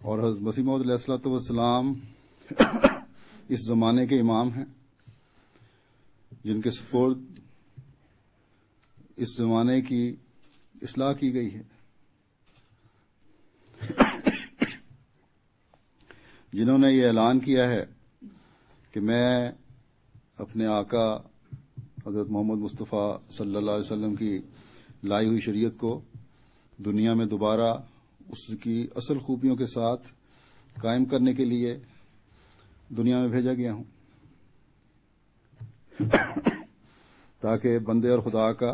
اور حضرت مسیح موعود علیہ الصلوۃ والسلام اس زمانے کے امام ہیں جن کے سپرد اس زمانے کی اصلاح کی گئی ہے، جنہوں نے یہ اعلان کیا ہے کہ میں اپنے آقا حضرت محمد مصطفیٰ صلی اللہ علیہ وسلم کی لائی ہوئی شریعت کو دنیا میں دوبارہ اس کی اصل خوبیوں کے ساتھ قائم کرنے کے لیے دنیا میں بھیجا گیا ہوں، تاکہ بندے اور خدا کا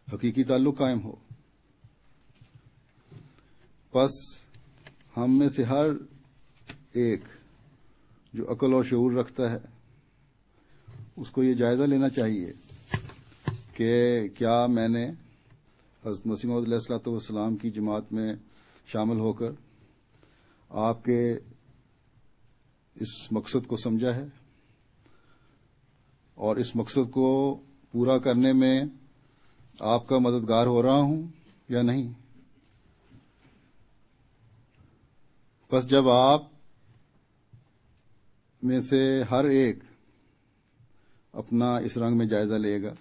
حقیقی تعلق قائم ہو۔ پس ہم میں سے ہر ایک جو عقل اور شعور رکھتا ہے اس کو یہ جائزہ لینا چاہیے کہ کیا میں نے حضرت مسیح موعود علیہ الصلوۃ والسلام کی جماعت میں شامل ہو کر آپ کے اس مقصد کو سمجھا ہے اور اس مقصد کو پورا کرنے میں آپ کا مددگار ہو رہا ہوں یا نہیں۔ بس جب آپ میں سے ہر ایک اپنا اس رنگ میں جائزہ لے گا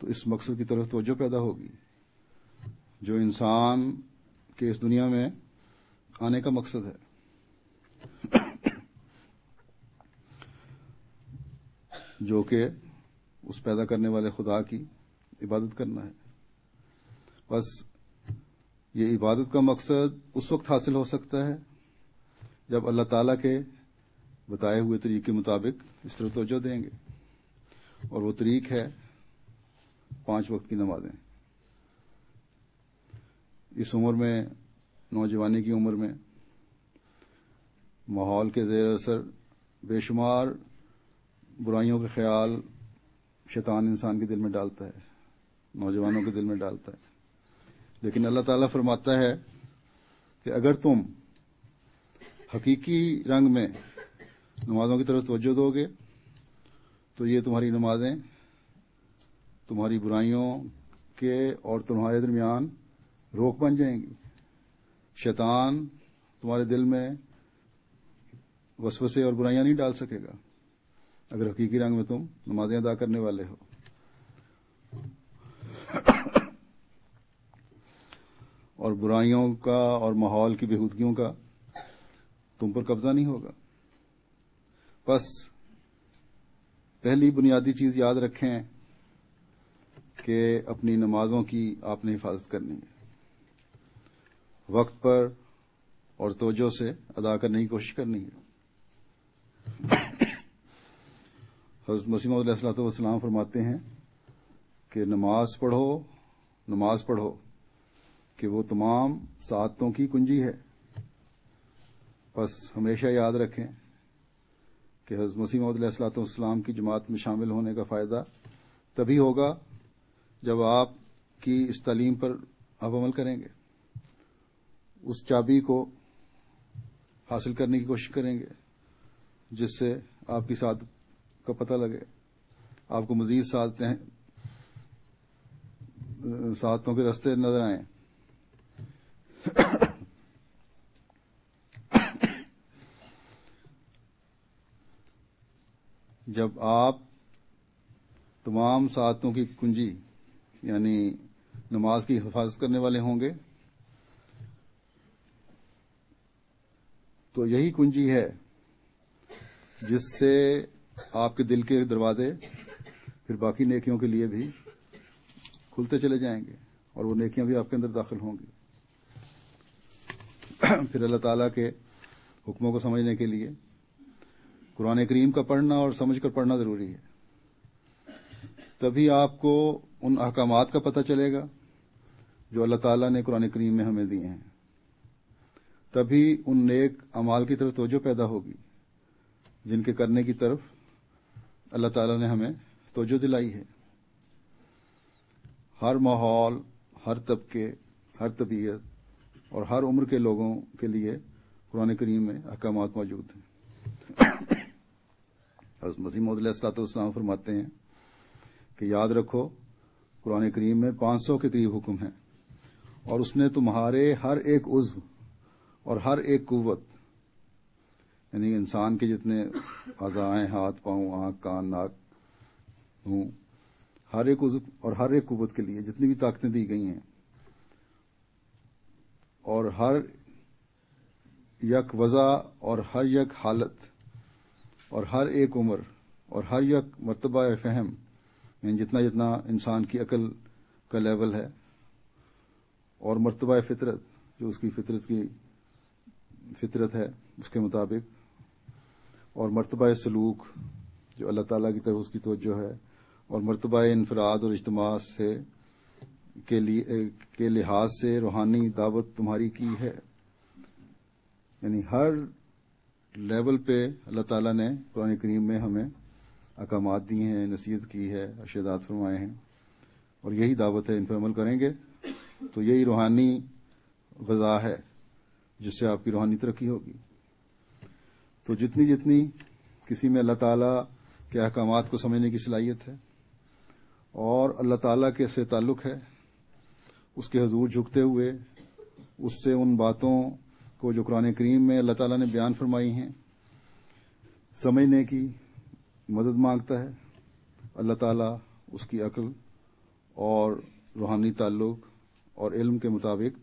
تو اس مقصد کی طرف توجہ پیدا ہوگی جو انسان کے اس دنیا میں آنے کا مقصد ہے، جو کہ اس پیدا کرنے والے خدا کی عبادت کرنا ہے۔ بس یہ عبادت کا مقصد اس وقت حاصل ہو سکتا ہے جب اللہ تعالیٰ کے بتائے ہوئے طریق کے مطابق اس طرح توجہ دیں گے، اور وہ طریق ہے 5 وقت کی نمازیں۔ اس عمر میں، نوجوانی کی عمر میں، ماحول کے زیر اثر بے شمار برائیوں کے خیال شیطان انسان کے دل میں ڈالتا ہے، نوجوانوں کے دل میں ڈالتا ہے، لیکن اللہ تعالیٰ فرماتا ہے کہ اگر تم حقیقی رنگ میں نمازوں کی طرف توجہ دو گے تو یہ تمہاری نمازیں تمہاری برائیوں کے اور تمہارے درمیان روک بن جائیں گی۔ شیطان تمہارے دل میں وسوسے اور برائیاں نہیں ڈال سکے گا اگر حقیقی رنگ میں تم نمازیں ادا کرنے والے ہو۔ اور برائیوں کا اور ماحول کی بےہودگیوں کا تم پر قبضہ نہیں ہوگا۔ بس پہلی بنیادی چیز یاد رکھیں کہ اپنی نمازوں کی آپ نے حفاظت کرنی ہے، وقت پر اور توجہ سے ادا کرنے کی کوشش کرنی ہے۔ حضرت مسیح موعود علیہ الصلوۃ والسلام فرماتے ہیں کہ نماز پڑھو کہ وہ تمام سعادتوں کی کنجی ہے۔ بس ہمیشہ یاد رکھیں کہ حضرت مسیح موعود علیہ الصلوۃ والسلام کی جماعت میں شامل ہونے کا فائدہ تبھی ہوگا جب آپ کی اس تعلیم پر آپ عمل کریں گے، اس چابی کو حاصل کرنے کی کوشش کریں گے جس سے آپ کی سعادت کا پتہ لگے، آپ کو مزید سعادتوں کے راستے نظر آئیں۔ جب آپ تمام سعادتوں کی کنجی یعنی نماز کی حفاظت کرنے والے ہوں گے تو یہی کنجی ہے جس سے آپ کے دل کے دروازے پھر باقی نیکیوں کے لیے بھی کھلتے چلے جائیں گے اور وہ نیکیاں بھی آپ کے اندر داخل ہوں گی۔ پھر اللہ تعالیٰ کے حکموں کو سمجھنے کے لیے قرآن کریم کا پڑھنا اور سمجھ کر پڑھنا ضروری ہے، تبھی آپ کو ان احکامات کا پتہ چلے گا جو اللہ تعالیٰ نے قرآن کریم میں ہمیں دیے ہیں، تبھی ان نیک اعمال کی طرف توجہ پیدا ہوگی جن کے کرنے کی طرف اللہ تعالیٰ نے ہمیں توجہ دلائی ہے۔ ہر ماحول، ہر طبقے، ہر طبیعت اور ہر عمر کے لوگوں کے لیے قرآن کریم میں احکامات موجود ہیں۔ حضرت مسیح موعود علیہ الصلوۃ والسلام فرماتے ہیں کہ یاد رکھو قرآن کریم میں 500 کے قریب حکم ہیں اور اس نے تمہارے ہر ایک عضو اور ہر ایک قوت، یعنی انسان کے جتنے اعضاء ہیں، ہاتھ، پاؤں، آنکھ، کان، ناک، منہ، ہر ایک عضو اور ہر ایک قوت کے لیے جتنی بھی طاقتیں دی گئی ہیں، اور ہر یک وضع اور ہر یک حالت اور ہر ایک عمر اور ہر یک مرتبہ فہم، یعنی جتنا جتنا انسان کی عقل کا لیول ہے، اور مرتبہ فطرت جو اس کی فطرت ہے اس کے مطابق، اور مرتبہ سلوک جو اللہ تعالیٰ کی طرف اس کی توجہ ہے، اور مرتبہ انفراد اور اجتماع کے لحاظ سے روحانی دعوت تمہاری کی ہے. یعنی ہر لیول پہ اللہ تعالیٰ نے قرآن کریم میں ہمیں احکامات دی ہیں، نصیحت کی ہے، ارشادات فرمائے ہیں، اور یہی دعوت ہے. ان پر عمل کریں گے تو یہی روحانی غذا ہے جس سے آپ کی روحانی ترقی ہوگی. تو جتنی کسی میں اللہ تعالیٰ کے احکامات کو سمجھنے کی صلاحیت ہے اور اللہ تعالیٰ کے سے تعلق ہے، اس کے حضور جھکتے ہوئے اس سے ان باتوں کو جو قرآن کریم میں اللہ تعالیٰ نے بیان فرمائی ہیں سمجھنے کی مدد مانگتا ہے. اللہ تعالیٰ اس کی عقل اور روحانی تعلق اور علم کے مطابق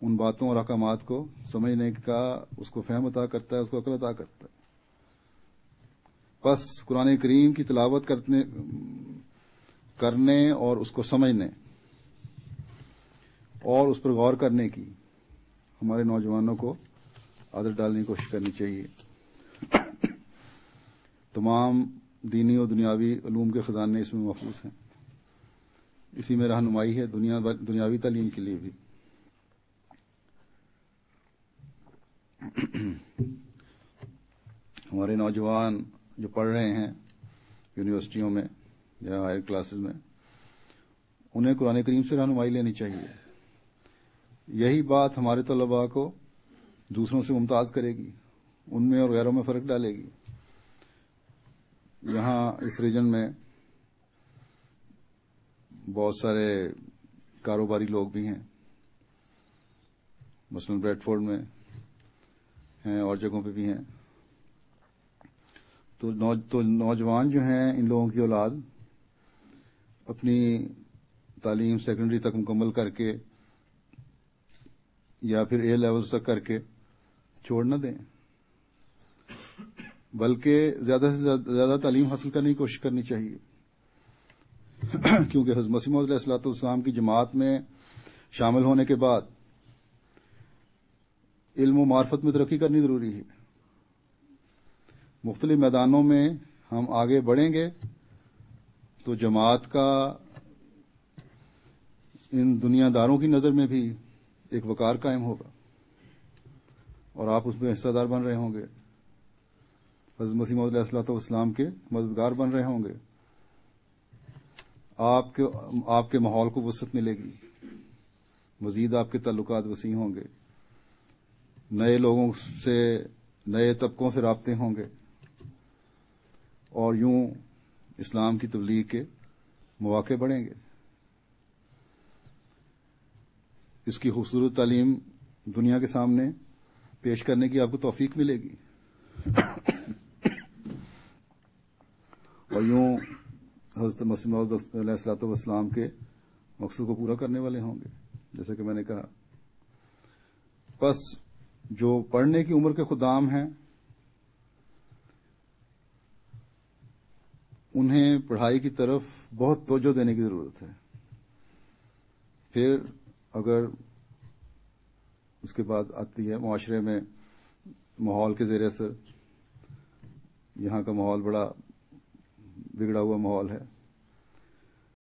ان باتوں اور احکامات کو سمجھنے کا اس کو فہم عطا کرتا ہے، اس کو عقل عطا کرتا ہے. بس قرآن کریم کی تلاوت کرنے اور اس کو سمجھنے اور اس پر غور کرنے کی ہمارے نوجوانوں کو عادت ڈالنے کی کوشش کرنی چاہیے. تمام دینی اور دنیاوی علوم کے خزانے اس میں محفوظ ہیں، اسی میں رہنمائی ہے دنیاوی تعلیم کے لیے بھی. ہمارے نوجوان جو پڑھ رہے ہیں یونیورسٹیوں میں یا ہائر کلاسز میں، انہیں قرآن کریم سے رہنمائی لینی چاہیے. یہی بات ہمارے طلباء کو دوسروں سے ممتاز کرے گی، ان میں اور غیروں میں فرق ڈالے گی. یہاں اس ریجن میں بہت سارے کاروباری لوگ بھی ہیں، مثلاً بریڈ فورڈ میں ہیں اور جگہوں پہ بھی ہیں. تو نوجوان جو ہیں، ان لوگوں کی اولاد اپنی تعلیم سیکنڈری تک مکمل کر کے یا پھر اے لیولز تک کر کے چھوڑ نہ دیں، بلکہ زیادہ سے زیادہ تعلیم حاصل کرنے کی کوشش کرنی چاہیے. کیونکہ حضرت مسیح موعود علیہ الصلوۃ والسلام کی جماعت میں شامل ہونے کے بعد علم و معرفت میں ترقی کرنی ضروری ہے. مختلف میدانوں میں ہم آگے بڑھیں گے تو جماعت کا ان دنیا داروں کی نظر میں بھی ایک وقار قائم ہوگا اور آپ اس میں حصہ دار بن رہے ہوں گے، حضرت مسیح موعود علیہ الصلوۃ والسلام کے مددگار بن رہے ہوں گے. آپ کے ماحول کو وسعت ملے گی، مزید آپ کے تعلقات وسیع ہوں گے، نئے لوگوں سے، نئے طبقوں سے رابطے ہوں گے، اور یوں اسلام کی تبلیغ کے مواقع بڑھیں گے. اس کی خوبصورت تعلیم دنیا کے سامنے پیش کرنے کی آپ کو توفیق ملے گی، اور یوں حضرت مسیح موعود علیہ الصلوۃ والسلام کے مقصود کو پورا کرنے والے ہوں گے. جیسا کہ میں نے کہا، بس جو پڑھنے کی عمر کے خدام ہیں انہیں پڑھائی کی طرف بہت توجہ دینے کی ضرورت ہے. پھر اگر اس کے بعد آتی ہے معاشرے میں ماحول کے زیر اثر، یہاں کا ماحول بڑا بگڑا ہوا ماحول ہے،